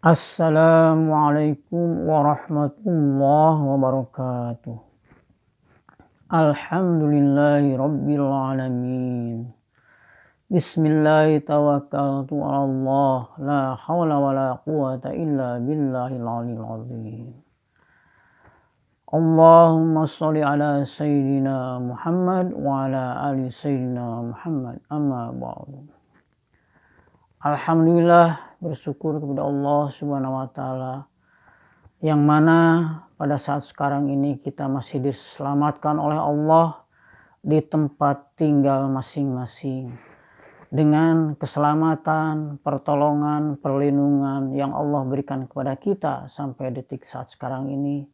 Assalamualaikum warahmatullahi wabarakatuh. Alhamdulillahi rabbil alamin. Bismillahi tawakkaltu ala Allah. La hawla wa la quwata illa billahil aliyil azim. Allahumma sholli ala sayyidina Muhammad wa ala ali sayyidina Muhammad. Amma ba'du. Alhamdulillah, bersyukur kepada Allah Subhanahu wa taala yang mana pada saat sekarang ini kita masih diselamatkan oleh Allah di tempat tinggal masing-masing dengan keselamatan, pertolongan, perlindungan yang Allah berikan kepada kita sampai detik saat sekarang ini.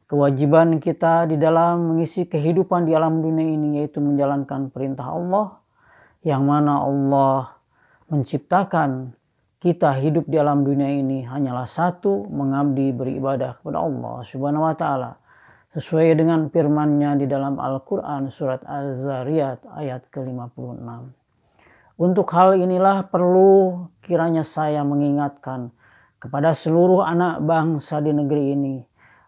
Kewajiban kita di dalam mengisi kehidupan di alam dunia ini yaitu menjalankan perintah Allah, yang mana Allah menciptakan kita hidup di alam dunia ini hanyalah satu, mengabdi beribadah kepada Allah Subhanahu wa taala sesuai dengan firman-Nya di dalam Al-Qur'an surat Az-Zariyat ayat ke-56. Untuk hal inilah perlu kiranya saya mengingatkan kepada seluruh anak bangsa di negeri ini,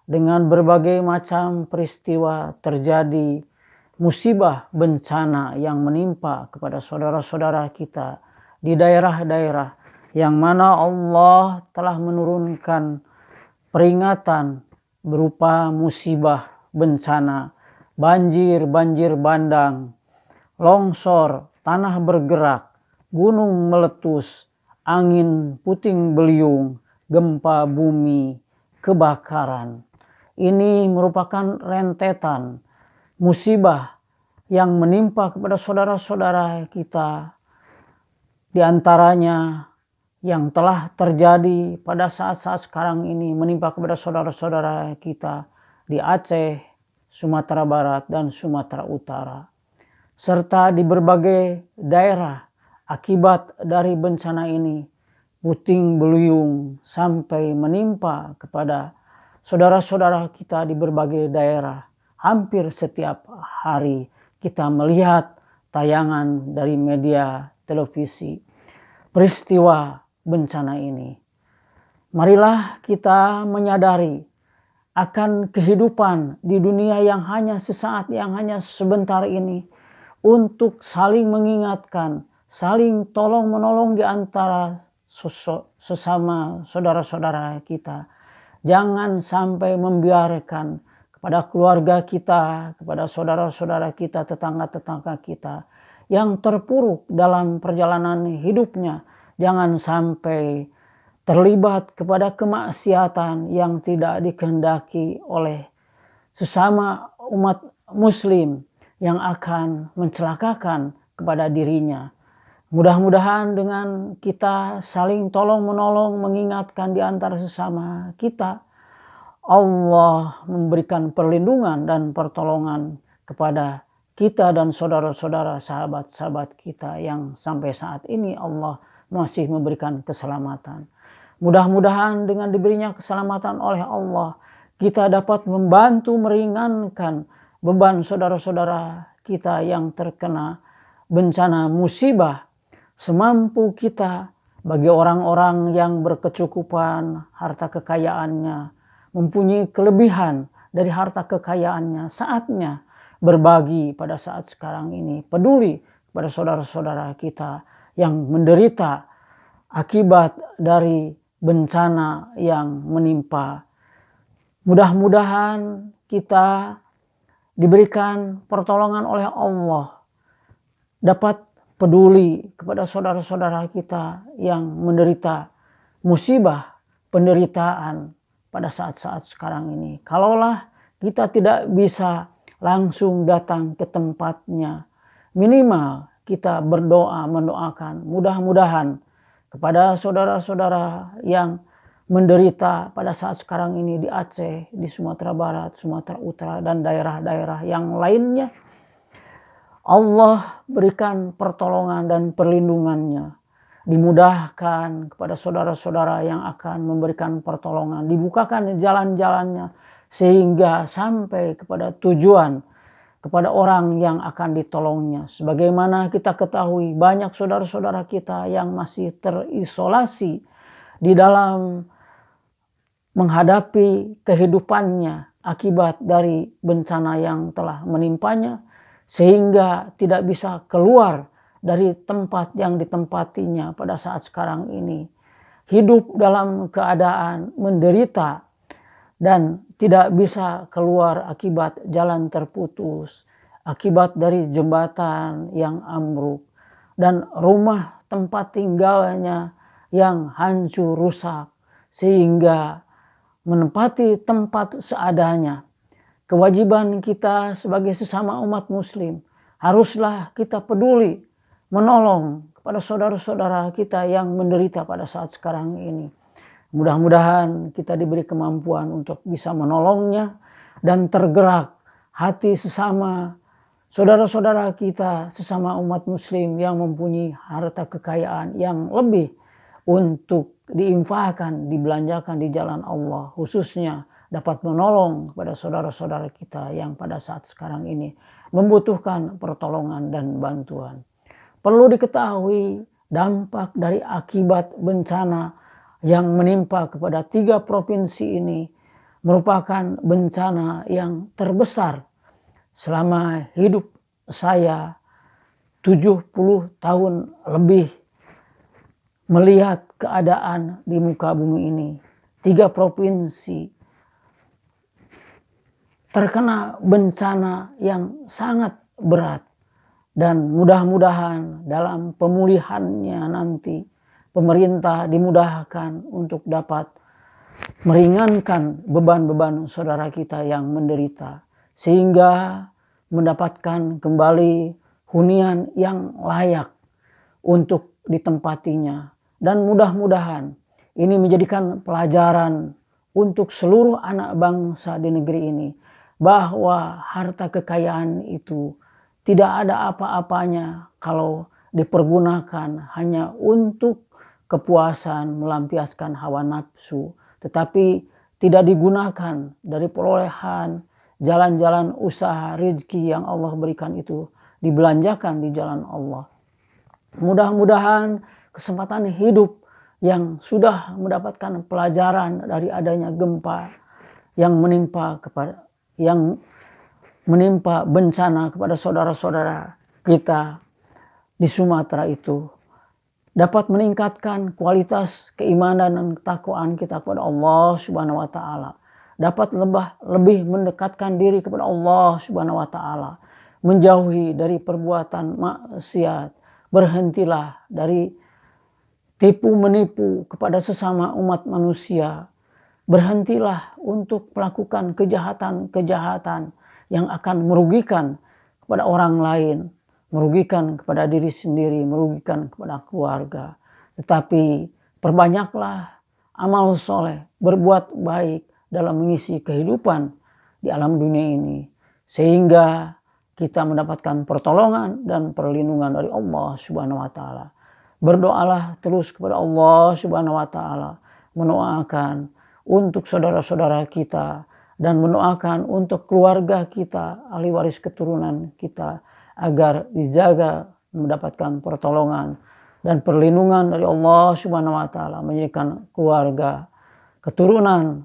dengan berbagai macam peristiwa terjadi, musibah bencana yang menimpa kepada saudara-saudara kita di daerah-daerah yang mana Allah telah menurunkan peringatan berupa musibah bencana, banjir bandang, longsor, tanah bergerak, gunung meletus, angin puting beliung, gempa bumi, kebakaran. Ini merupakan rentetan musibah yang menimpa kepada saudara-saudara kita, di antaranya yang telah terjadi pada saat-saat sekarang ini menimpa kepada saudara-saudara kita di Aceh, Sumatera Barat, dan Sumatera Utara, serta di berbagai daerah akibat dari bencana ini puting beliung sampai menimpa kepada saudara-saudara kita di berbagai daerah. Hampir setiap hari kita melihat tayangan dari media televisi peristiwa bencana ini. Marilah kita menyadari akan kehidupan di dunia yang hanya sesaat, yang hanya sebentar ini, untuk saling mengingatkan, saling tolong menolong di antara sesama saudara-saudara kita. Jangan sampai membiarkan kepada keluarga kita, kepada saudara-saudara kita, tetangga-tetangga kita yang terpuruk dalam perjalanan hidupnya, jangan sampai terlibat kepada kemaksiatan yang tidak dikehendaki oleh sesama umat muslim yang akan mencelakakan kepada dirinya. Mudah-mudahan dengan kita saling tolong menolong, mengingatkan di antara sesama kita, Allah memberikan perlindungan dan pertolongan kepada kita dan saudara-saudara, sahabat-sahabat kita yang sampai saat ini Allah masih memberikan keselamatan. Mudah-mudahan dengan diberinya keselamatan oleh Allah, kita dapat membantu meringankan beban saudara-saudara kita yang terkena bencana musibah semampu kita. Bagi orang-orang yang berkecukupan harta kekayaannya, mempunyai kelebihan dari harta kekayaannya, saatnya berbagi pada saat sekarang ini, peduli kepada saudara-saudara kita yang menderita akibat dari bencana yang menimpa. Mudah-mudahan kita diberikan pertolongan oleh Allah, dapat peduli kepada saudara-saudara kita yang menderita musibah, penderitaan pada saat-saat sekarang ini. Kalaulah kita tidak bisa langsung datang ke tempatnya, minimal kita berdoa, mendoakan mudah-mudahan kepada saudara-saudara yang menderita pada saat sekarang ini di Aceh, di Sumatera Barat, Sumatera Utara, dan daerah-daerah yang lainnya. Allah berikan pertolongan dan perlindungannya, dimudahkan kepada saudara-saudara yang akan memberikan pertolongan, dibukakan jalan-jalannya sehingga sampai kepada tujuan, kepada orang yang akan ditolongnya. Sebagaimana kita ketahui, banyak saudara-saudara kita yang masih terisolasi di dalam menghadapi kehidupannya akibat dari bencana yang telah menimpanya, sehingga tidak bisa keluar dari tempat yang ditempatinya pada saat sekarang ini. Hidup dalam keadaan menderita dan tidak bisa keluar akibat jalan terputus, akibat dari jembatan yang ambruk, dan rumah tempat tinggalnya yang hancur rusak, sehingga menempati tempat seadanya. Kewajiban kita sebagai sesama umat muslim, haruslah kita peduli menolong kepada saudara-saudara kita yang menderita pada saat sekarang ini. Mudah-mudahan kita diberi kemampuan untuk bisa menolongnya dan tergerak hati sesama saudara-saudara kita, sesama umat muslim yang mempunyai harta kekayaan yang lebih untuk diinfakkan, dibelanjakan di jalan Allah, khususnya dapat menolong kepada saudara-saudara kita yang pada saat sekarang ini membutuhkan pertolongan dan bantuan. Perlu diketahui dampak dari akibat bencana yang menimpa kepada 3 provinsi ini merupakan bencana yang terbesar selama hidup saya 70 tahun lebih melihat keadaan di muka bumi ini. 3 provinsi terkena bencana yang sangat berat, dan mudah-mudahan dalam pemulihannya nanti pemerintah dimudahkan untuk dapat meringankan beban-beban saudara kita yang menderita, sehingga mendapatkan kembali hunian yang layak untuk ditempatinya. Dan mudah-mudahan ini menjadikan pelajaran untuk seluruh anak bangsa di negeri ini, bahwa harta kekayaan itu tidak ada apa-apanya kalau dipergunakan hanya untuk kepuasan, melampiaskan hawa nafsu, tetapi tidak digunakan dari perolehan jalan-jalan usaha rezeki yang Allah berikan itu dibelanjakan di jalan Allah. Mudah-mudahan kesempatan hidup yang sudah mendapatkan pelajaran dari adanya gempa yang menimpa bencana kepada saudara-saudara kita di Sumatera itu dapat meningkatkan kualitas keimanan dan ketakwaan kita kepada Allah Subhanahu wa taala. Dapat lebih mendekatkan diri kepada Allah Subhanahu wa taala, menjauhi dari perbuatan maksiat, berhentilah dari tipu menipu kepada sesama umat manusia. Berhentilah untuk melakukan kejahatan-kejahatan yang akan merugikan kepada orang lain, merugikan kepada diri sendiri, merugikan kepada keluarga. Tetapi perbanyaklah amal soleh, berbuat baik dalam mengisi kehidupan di alam dunia ini, sehingga kita mendapatkan pertolongan dan perlindungan dari Allah Subhanahu wa taala. Berdoalah terus kepada Allah Subhanahu wa taala, mendoakan untuk saudara-saudara kita dan mendoakan untuk keluarga kita, ahli waris keturunan kita, agar dijaga, mendapatkan pertolongan dan perlindungan dari Allah Subhanahu wa taala, menjadikan keluarga, keturunan,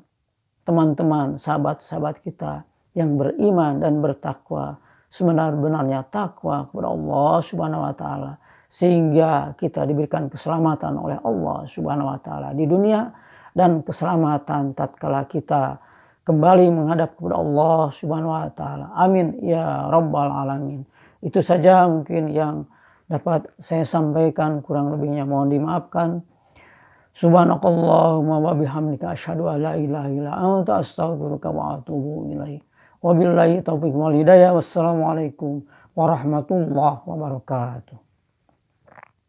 teman-teman, sahabat-sahabat kita yang beriman dan bertakwa, sebenar-benarnya takwa kepada Allah Subhanahu wa taala, sehingga kita diberikan keselamatan oleh Allah Subhanahu wa taala di dunia, dan keselamatan tatkala kita kembali menghadap kepada Allah Subhanahu wa taala. Amin ya rabbal alamin. Itu saja mungkin yang dapat saya sampaikan, kurang lebihnya mohon dimaafkan. Subhanakallahumma wa bihamdika asyhadu an la ilaha illa anta astaghfiruka wa atubu ilaik. Wabillahi taufiq wal hidayah. Wassalamualaikum warahmatullahi wabarakatuh.